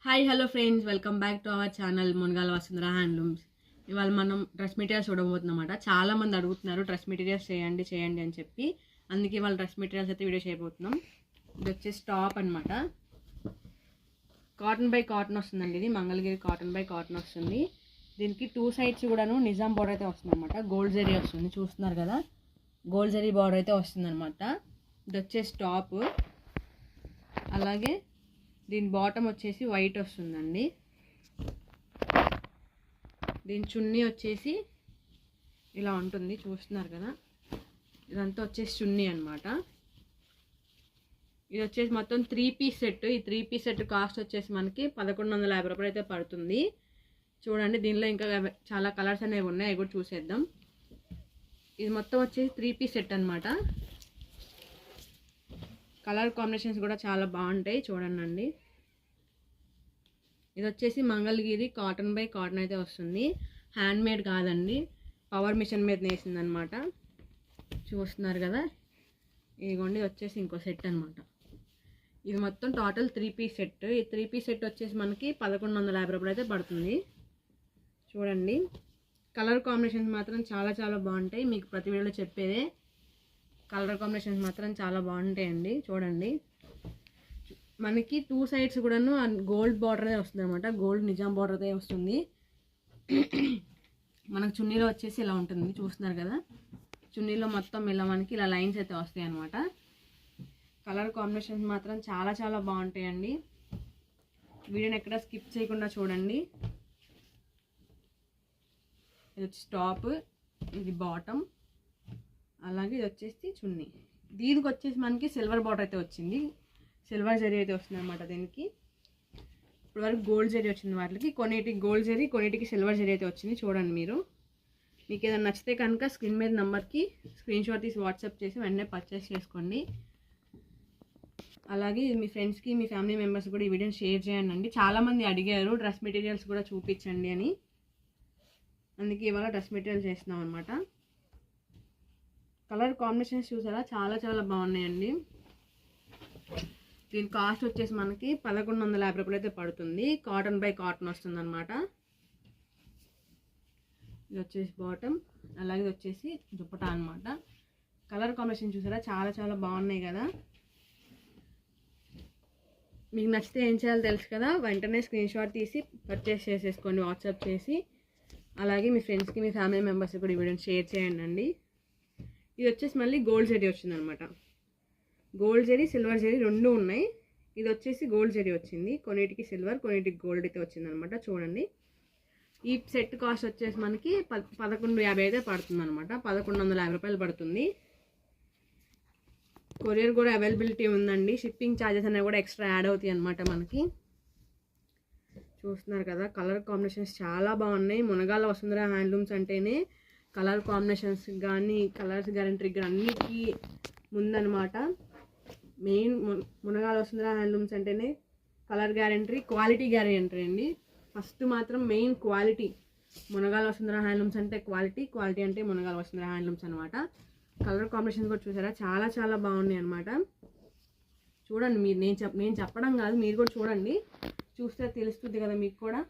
Hi hello friends, welcome back to our channel Munagala Vasundhara handlooms. ఇవాళ మనం dress materials చూడబోతున్నమాట. చాలామంది అడుగుతున్నారు డ్రెస్ మెటీరియల్స్ చేయండి అని చెప్పి. అందుకే ఇవాళ డ్రెస్ మెటీరియల్స్ అయితే వీడియో చేయబోతున్నాం. ఇది వచ్చేసి టాప్ అనమాట. కాటన్ బై కాటన్ వస్తుందండి. ఇది మంగళగిరి కాటన్ బై కాటన్ వస్తుంది. దీనికి 2 సైడ్స్ కూడాను నిజాం బార్డర్ అయితే వస్తుంది అనమాట. గోల్డ్ జరీ వస్తుంది, చూస్తున్నారు కదా, గోల్డ్ జరీ బార్డర్ అయితే వస్తుంది అనమాట. ఇది వచ్చేసి టాప్. అలాగే దీని బాటమ్ వచ్చేసి వైట్ వస్తుందండి. దీని చున్నీ వచ్చేసి ఇలా ఉంటుంది, చూస్తున్నారు కదా. ఇదంతా వచ్చేసి చున్నీ అనమాట. ఇది వచ్చేసి మొత్తం 3 పీస్ సెట్. ఈ 3 పీస్ సెట్ కాస్ట్ వచ్చేసి మనకి 1150 రూపాయలు అయితే పడుతుంది. చూడండి, దీనిలో ఇంకా చాలా కలర్స్ అనేవి ఉన్నాయి, అవి కూడా చూసేద్దాం. ఇది మొత్తం వచ్చేసి 3 పీస్ సెట్ అనమాట. కలర్ కాంబినేషన్స్ కూడా చాలా బాగుంటాయి, చూడండి. ఇది వచ్చేసి మంగళగిరి కాటన్ బై కాటన్ అయితే వస్తుంది. హ్యాండ్ మేడ్ కాదండి, పవర్ మిషన్ మీద నేసింది అనమాట. చూస్తున్నారు కదా, ఇదిగోండి. ఇది వచ్చేసి ఇంకో సెట్ అనమాట. ఇది మొత్తం టోటల్ 3 పీస్ సెట్. ఈ 3 పీస్ సెట్ వచ్చేసి మనకి 1150 రూపాయలు అయితే పడుతుంది. చూడండి, కలర్ కాంబినేషన్స్ మాత్రం చాలా చాలా బాగుంటాయి. మీకు ప్రతి వీడియోలో చెప్పేదే, కలర్ కాంబినేషన్స్ మాత్రం చాలా బాగుంటాయండి. చూడండి, మనకి 2 సైడ్స్ కూడాను గోల్డ్ బార్డర్ అయితే వస్తుంది అనమాట. గోల్డ్ నిజాం బార్డర్ అయితే వస్తుంది. మనకు చున్నీలో వచ్చేసి ఇలా ఉంటుంది, చూస్తున్నారు కదా. చున్నీలో మొత్తం ఇలా మనకి ఇలా లైన్స్ అయితే వస్తాయి అనమాట. కలర్ కాంబినేషన్స్ మాత్రం చాలా చాలా బాగుంటాయండి. వీడియోని ఎక్కడ స్కిప్ చేయకుండా చూడండి. ఇది వచ్చి టాప్, ఇది బాటమ్, అలాగే ఇది వచ్చేసి చున్నీ. దీనికి వచ్చేసి మనకి సిల్వర్ బార్డర్ అయితే వచ్చింది, సిల్వర్ జరీ అయితే వస్తుంది అనమాట. దీనికి ఇప్పుడు వరకు గోల్డ్ జరీ వచ్చింది. వాటికి కొన్నిటికి గోల్డ్ జరీ, కొన్నిటికి సిల్వర్ జరీ అయితే వచ్చింది. చూడండి, మీకు ఏదైనా నచ్చితే కనుక స్క్రీన్ మీద నెంబర్కి స్క్రీన్ షాట్ తీసి వాట్సాప్ చేసి వెంటనే పర్చేస్ చేసుకోండి. అలాగే మీ ఫ్రెండ్స్కి, మీ ఫ్యామిలీ మెంబర్స్ కూడా ఈ వీడియోని షేర్ చేయండి. చాలామంది అడిగారు డ్రెస్ మెటీరియల్స్ కూడా చూపించండి అని, అందుకే ఇవాళ డ్రెస్ మెటీరియల్స్ చేస్తున్నాం అనమాట. కలర్ కాంబినేషన్స్ చూసారా, చాలా చాలా బాగున్నాయండి. దీని కాస్ట్ వచ్చేసి మనకి 1150 రూపాయలు అయితే పడుతుంది. కాటన్ బై కాటన్ వస్తుంది అనమాట. ఇది వచ్చేసి బాటమ్, అలాగే ఇది వచ్చేసి దుప్పటా అనమాట. కలర్ కాంబినేషన్ చూసారా, చాలా చాలా బాగున్నాయి కదా. మీకు నచ్చితే ఏం చేయాలో తెలుసు కదా, వెంటనే స్క్రీన్ షాట్ తీసి పర్చేస్ చేసేసుకోండి వాట్సాప్ చేసి. అలాగే మీ ఫ్రెండ్స్కి, మీ ఫ్యామిలీ మెంబర్స్కి కూడా ఈ వీడియోని షేర్ చేయండి. ఇది వచ్చేసి మళ్ళీ గోల్డ్ జరీ వచ్చింది అనమాట. గోల్డ్ జరీ, సిల్వర్ జరీ రెండు ఉన్నాయి. ఇది వచ్చేసి గోల్డ్ జరీ వచ్చింది. కొన్నిటికి సిల్వర్, కొన్నిటికి గోల్డ్ అయితే వచ్చింది అనమాట. చూడండి, ఈ సెట్ కాస్ట్ వచ్చేసి మనకి 1150 అయితే పడుతుంది అనమాట. 1150 రూపాయలు పడుతుంది. కొరియర్ కూడా అవైలబిలిటీ ఉందండి. షిప్పింగ్ ఛార్జెస్ అనేవి కూడా ఎక్స్ట్రా యాడ్ అవుతాయి అనమాట మనకి. చూస్తున్నారు కదా, కలర్ కాంబినేషన్స్ చాలా బాగున్నాయి. మునగాల వసుంధర హ్యాండ్లూమ్స్ అంటేనే కలర్ కాంబినేషన్స్ కానీ, కలర్స్ గ్యారంటీ కానీ అన్నిటికీ ముందనమాట. మెయిన్ మునగాల వసుంధర హ్యాండ్లూమ్స్ అంటేనే కలర్ గ్యారంటీ, క్వాలిటీ గ్యారంటీ అండి. ఫస్ట్ మాత్రం main quality. Munagala Vasundhara handlooms అంటే క్వాలిటీ అంటే మునగాల వసుంధర హ్యాండ్లూమ్స్ అనమాట. కలర్ కాంబినేషన్స్ కూడా చూసారా, చాలా చాలా బాగున్నాయి అనమాట. చూడండి, మీరు నేను చెప్పడం కాదు, మీరు కూడా చూడండి, చూస్తే తెలుస్తుంది కదా మీకు కూడా.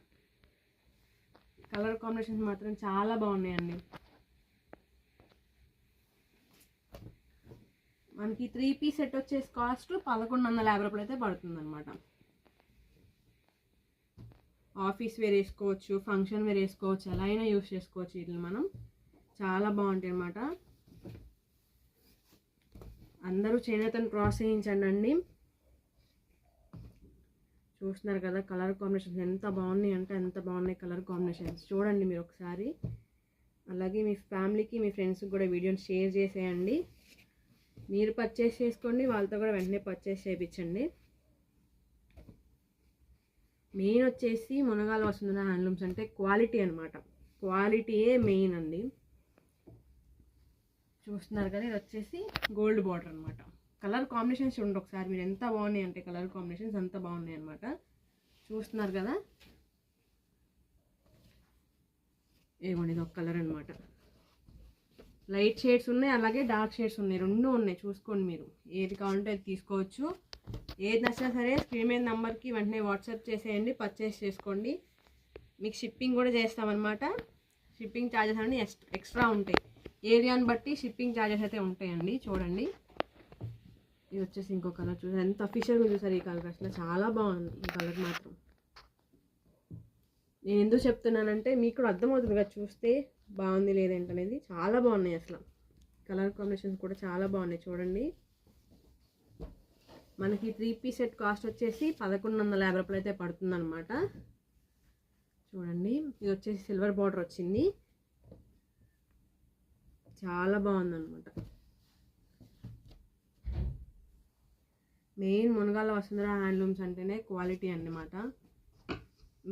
కలర్ కాంబినేషన్స్ మాత్రం చాలా బాగున్నాయండి. మనకి 3 పీస్ సెట్ వచ్చేసి కాస్ట్ 1150 రూపాయలు అయితే పడుతుంది అనమాట. ఆఫీస్ వేర్ వేసుకోవచ్చు, ఫంక్షన్ వేర్ వేసుకోవచ్చు, ఎలా అయినా యూస్ చేసుకోవచ్చు. వీటిని మనం చాలా బాగుంటాయి అన్నమాట. అందరూ చేనేతను ప్రోత్సహించండి. చూస్తున్నారు కదా, కలర్ కాంబినేషన్స్ ఎంత బాగున్నాయి అంటే ఎంత బాగున్నాయి కలర్ కాంబినేషన్స్. చూడండి మీరు ఒకసారి. అలాగే మీ ఫ్యామిలీకి, మీ ఫ్రెండ్స్కి కూడా వీడియోని షేర్ చేసేయండి. మీరు పర్చేస్ చేసుకోండి, వాళ్ళతో కూడా వెంటనే పర్చేస్ చేయించండి. మెయిన్ వచ్చేసి మునగాల వసుంధర హ్యాండ్లూమ్స్ అంటే క్వాలిటీ అనమాట. క్వాలిటీయే మెయిన్ అండి. చూస్తున్నారు కదా, ఇది వచ్చేసి గోల్డ్ బార్డర్ అనమాట. కలర్ కాంబినేషన్స్ చూడండి ఒకసారి మీరు, ఎంత బాగున్నాయి అంటే కలర్ కాంబినేషన్స్ అంత బాగున్నాయి అనమాట. చూస్తున్నారు కదా, ఏమండి, ఇది ఒక కలర్ అనమాట. లైట్ షేడ్స్ ఉన్నాయి, అలాగే డార్క్ షేడ్స్ ఉన్నాయి, రెండు ఉన్నాయి. చూసుకోండి మీరు, ఏది కావాలంటే అది తీసుకోవచ్చు. ఏది నచ్చినా సరే స్క్రీన్ మీద నెంబర్కి వెంటనే వాట్సాప్ చేసేయండి, పర్చేస్ చేసుకోండి. మీకు షిప్పింగ్ కూడా చేస్తామన్నమాట. షిప్పింగ్ ఛార్జెస్ అన్నీ ఎక్స్ట్రా ఉంటాయి, ఏరియాని బట్టి షిప్పింగ్ ఛార్జెస్ అయితే ఉంటాయండి. చూడండి, ఇది వచ్చేసి ఇంకో కలర్. చూసారు ఎంత అఫీషియల్గా చూసారు ఈ కలర్, అసలు చాలా బాగుంది ఈ కలర్ మాత్రం. నేను ఎందుకు చెప్తున్నానంటే మీకు కూడా అర్థమవుతుంది కదా, చూస్తే బాగుంది లేదేంటనేది. చాలా బాగున్నాయి అసలు, కలర్ కాంబినేషన్స్ కూడా చాలా బాగున్నాయి. చూడండి, మనకి 3 పీస్ సెట్ కాస్ట్ వచ్చేసి 1150 రూపాయలు అయితే పడుతుంది అనమాట. చూడండి, ఇది వచ్చేసి సిల్వర్ బార్డర్ వచ్చింది, చాలా బాగుందన్నమాట. మెయిన్ మునగాల వసుంధర హ్యాండ్లూమ్స్ అంటేనే క్వాలిటీ అన్నమాట.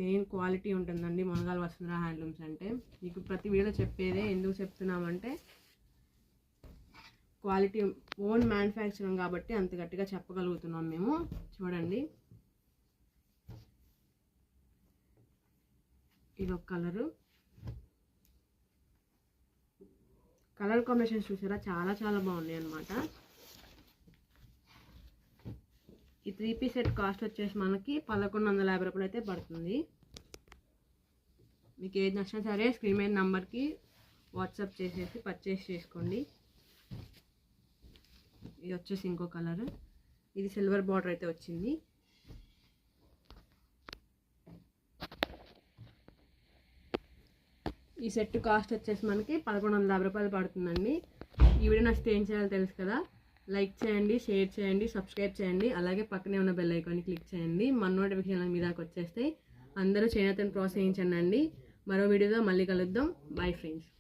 మెయిన్ క్వాలిటీ ఉంటుందండి మునగాల వసుంధర హ్యాండ్లూమ్స్ అంటే. మీకు ప్రతి వీడియో చెప్పేదే, ఎందుకు చెప్తున్నామంటే క్వాలిటీ ఓన్ మ్యానుఫ్యాక్చరింగ్ కాబట్టి అంత గట్టిగా చెప్పగలుగుతున్నాం మేము. చూడండి, ఇది ఒక కలరు. కలర్ కాంబినేషన్స్ చూసారా, చాలా చాలా బాగున్నాయి అన్నమాట. ఈ 3 పీస్ సెట్ కాస్ట్ వచ్చేసి మనకి 1150 రూపాయలు అయితే పడుతుంది. మీకు ఏది నచ్చినా సరే స్క్రీన్ మీద నెంబర్కి వాట్సాప్ చేసేసి పర్చేస్ చేసుకోండి. ఇది వచ్చేసి ఇంకో కలర్, ఇది సిల్వర్ బార్డర్ అయితే వచ్చింది. ఈ సెట్ కాస్ట్ వచ్చేసి మనకి 1150 రూపాయలు పడుతుందండి. ఈ వీడియో నచ్చితే ఏం చేయాలో తెలుసు కదా, లైక్ చేయండి, షేర్ చేయండి, సబ్స్క్రైబ్ చేయండి, అలాగే పక్కనే ఉన్న బెల్ ఐకాన్ని క్లిక్ చేయండి. మన నోటిఫికేషన్ మీ దాకా వచ్చేస్తే అందరూ చేనేతను ప్రోత్సహించండి. మరో వీడియోలో మళ్ళీ కలుద్దాం. Bye friends.